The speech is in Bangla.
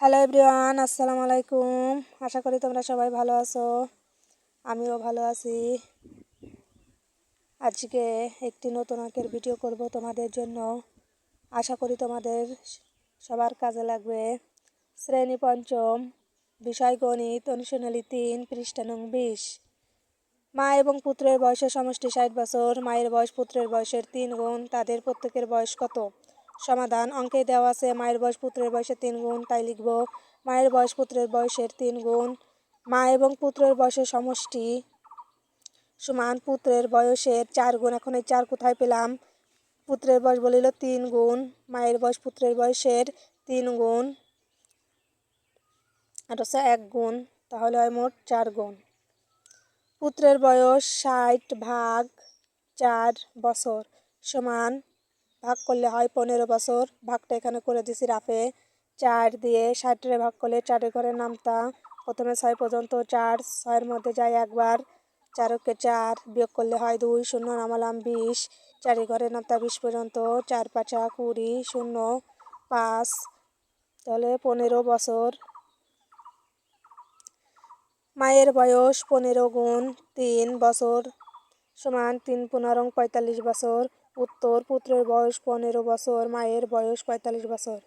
হ্যালো এভরিওয়ান, আসসালামু আলাইকুম। আশা করি তোমরা সবাই ভালো আছো। আমিও ভালো আছি। আজকে একটি নতুন অঙ্কের ভিডিও করব তোমাদের জন্য। আশা করি তোমাদের সবার কাজে লাগবে। শ্রেণী পঞ্চম, বিষয় গণিত, অনুশীলনী 3, পৃষ্ঠা নং 20। মা এবং পুত্রের বয়সের সমষ্টি 60 বছর। মায়ের বয়স পুত্রের বয়সের 3 গুণ। তাদের প্রত্যেকের বয়স কত? সমাধান। অঙ্কে দেওয়া আছে মায়ের বয়স পুত্রের বয়সের 3 গুণ, তাই লিখব মায়ের বয়স পুত্রের বয়সের 3 গুণ। মা এবং পুত্রের বয়সের সমষ্টি সমান পুত্রের বয়সের 4 গুণ। এখন এই 4 কোথায় পেলাম? পুত্রের বয়স বলিল 3 গুণ, মায়ের বয়স পুত্রের বয়সের 3 গুণ, আর হচ্ছে 1 গুণ, তাহলে হয় মোট 4 গুণ। পুত্রের বয়স 60 ভাগ 4 বছর সমান, ভাগ করলে হয় 15 বছর। ভাগটা এখানে করে দিছি রাফে। 4 দিয়ে 60 ভাগ করলে 4 ঘরের নামতা প্রথমে 6 পর্যন্ত, 4 6-এর মধ্যে যায় একবার, 4-কে 4 বিয়োগ করলে হয় 2, শূন্য নামালাম 20, 4 ঘরের নামতা 20 পর্যন্ত, 4 5 20, শূন্য 5, তাহলে 15 বছর। মায়ের বয়স 15 গুণ 3 বছর সমান 3 15 45 বছর। উত্তর, পুত্রের বয়স 15 বছর, মায়ের বয়স 45 বছর।